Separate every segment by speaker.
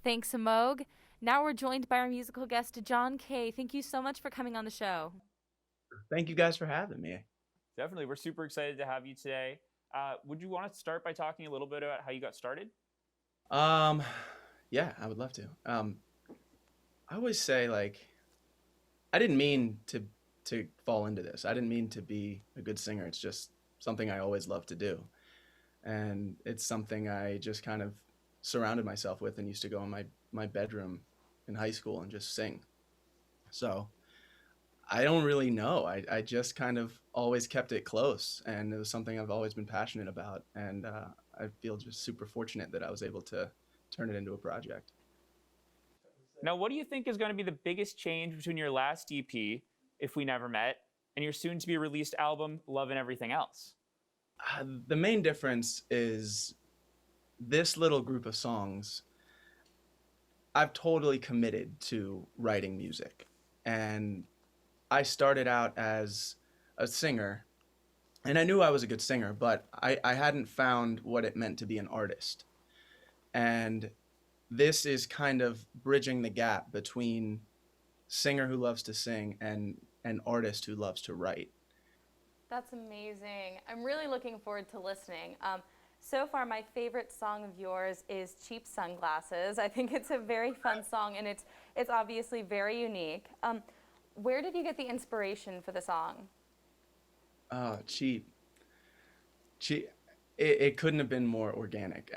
Speaker 1: Thanks, Amog. Now we're joined by our musical guest, John Kay. Thank you so much for coming on the show.
Speaker 2: Thank you guys for having me.
Speaker 3: Definitely. We're super excited to have you today. Would you want to start by talking a little bit about how you got started?
Speaker 2: Yeah, I would love to. I always say, like, I didn't mean to fall into this. I didn't mean to be a good singer. It's just something I always loved to do. And it's something I just kind of surrounded myself with and used to go in my bedroom in high school and just sing. So I don't really know. I just kind of always kept it close, and it was something I've always been passionate about. And I feel just super fortunate that I was able to turn it into a project.
Speaker 3: Now, what do you think is going to be the biggest change between your last EP, If We Never Met, and your soon-to-be released album, Love and Everything Else?
Speaker 2: The main difference is this little group of songs, I've totally committed to writing music. And I started out as a singer, and I knew I was a good singer, but I hadn't found what it meant to be an artist. And this is kind of bridging the gap between singer who loves to sing and an artist who loves to write.
Speaker 1: That's amazing. I'm really looking forward to listening. So far, my favorite song of yours is Cheap Sunglasses. I think it's a very fun song, and it's obviously very unique. Where did you get the inspiration for the song?
Speaker 2: Cheap. It couldn't have been more organic.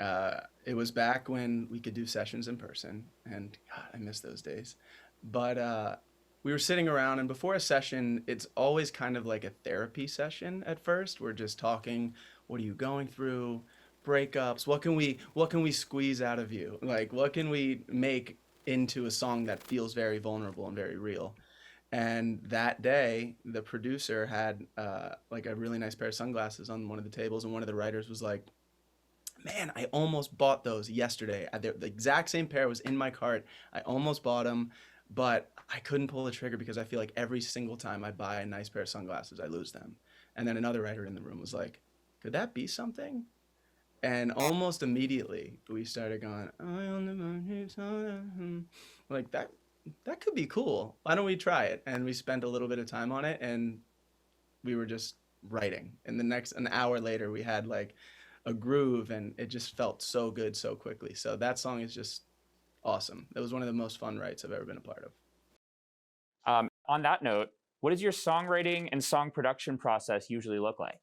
Speaker 2: It was back when we could do sessions in person, and God, I miss those days. But we were sitting around, and before a session, it's always kind of like a therapy session at first. We're just talking, what are you going through? Breakups, what can we squeeze out of you? Like, what can we make into a song that feels very vulnerable and very real? And that day, the producer had like a really nice pair of sunglasses on one of the tables, and one of the writers was like, "Man, I almost bought those yesterday. The exact same pair was in my cart. I almost bought them, but I couldn't pull the trigger because I feel like every single time I buy a nice pair of sunglasses, I lose them." And then another writer in the room was like, "Could that be something?" And almost immediately we started going, like that could be cool. Why don't we try it? And we spent a little bit of time on it, and we were just writing. And an hour later, we had like a groove, and it just felt so good so quickly. So that song is just awesome. It was one of the most fun writes I've ever been a part of.
Speaker 3: On that note, what does your songwriting and song production process usually look like?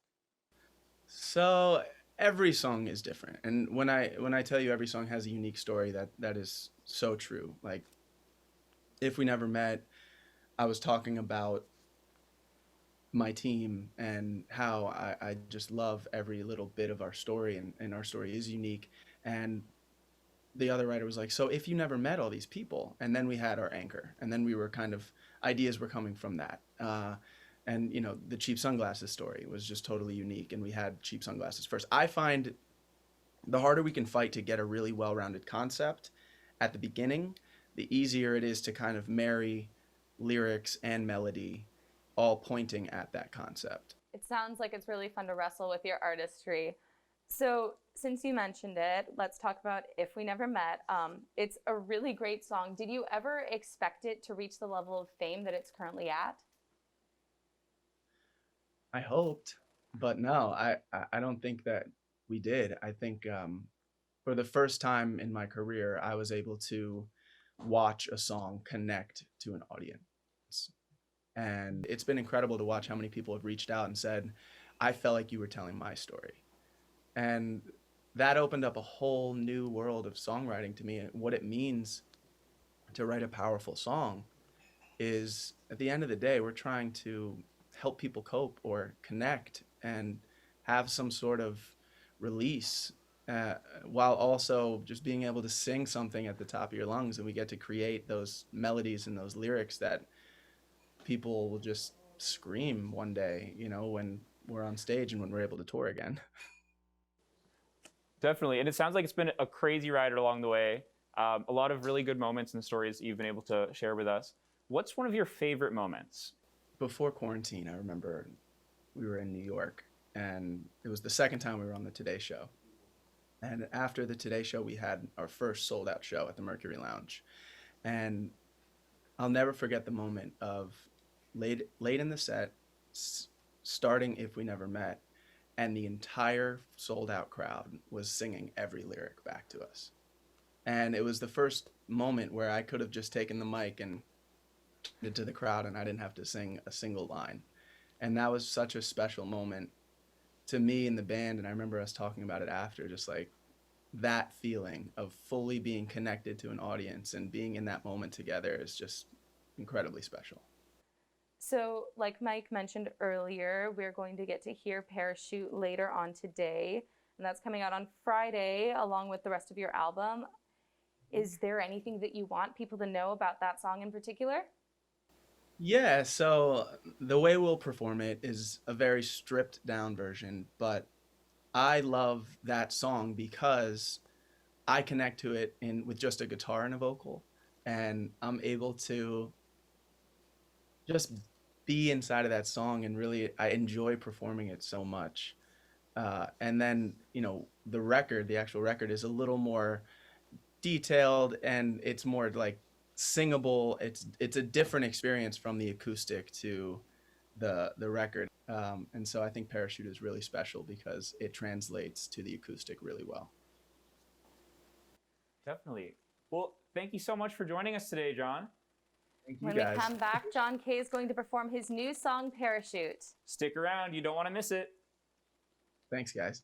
Speaker 2: So every song is different, and when I tell you every song has a unique story, that is so true. Like, If We Never Met, I was talking about my team and how I just love every little bit of our story, and our story is unique. And the other writer was like, so if you never met all these people, and then we had our anchor, and then we were kind of, ideas were coming from that. And the cheap sunglasses story was just totally unique, and we had cheap sunglasses first. I find the harder we can fight to get a really well-rounded concept at the beginning, the easier it is to kind of marry lyrics and melody all pointing at that concept.
Speaker 1: It sounds like it's really fun to wrestle with your artistry. So since you mentioned it, let's talk about If We Never Met. It's a really great song. Did you ever expect it to reach the level of fame that it's currently at?
Speaker 2: I hoped, but no, I don't think that we did. I think for the first time in my career, I was able to watch a song connect to an audience. And it's been incredible to watch how many people have reached out and said, I felt like you were telling my story. And that opened up a whole new world of songwriting to me. And what it means to write a powerful song is, at the end of the day, we're trying to help people cope or connect and have some sort of release, while also just being able to sing something at the top of your lungs. And we get to create those melodies and those lyrics that people will just scream one day, when we're on stage and when we're able to tour again.
Speaker 3: Definitely. And it sounds like it's been a crazy ride along the way. A lot of really good moments and stories that you've been able to share with us. What's one of your favorite moments?
Speaker 2: Before quarantine, I remember we were in New York, and it was the second time we were on the Today Show. And after the Today Show, we had our first sold out show at the Mercury Lounge. And I'll never forget the moment of late in the set, starting If We Never Met, and the entire sold out crowd was singing every lyric back to us. And it was the first moment where I could have just taken the mic and it to the crowd and I didn't have to sing a single line. And that was such a special moment to me and the band. And I remember us talking about it after, just like that feeling of fully being connected to an audience and being in that moment together is just incredibly special.
Speaker 1: So, like Mike mentioned earlier, we're going to get to hear Parachute later on today, and that's coming out on Friday along with the rest of your album. Is there anything that you want people to know about that song in particular?
Speaker 2: Yeah, so the way we'll perform it is a very stripped down version, but I love that song because I connect to it with just a guitar and a vocal, and I'm able to just be inside of that song, and really I enjoy performing it so much. And then, the actual record is a little more detailed and it's more like singable. It's a different experience from the acoustic to the record. And so I think Parachute is really special because it translates to the acoustic really well.
Speaker 3: Definitely. Well, thank you so much for joining us today, John.
Speaker 2: Thank you
Speaker 1: When
Speaker 2: guys.
Speaker 1: we come back, John Kay is going to perform his new song, Parachute.
Speaker 3: Stick around. You don't want to miss it.
Speaker 2: Thanks, guys.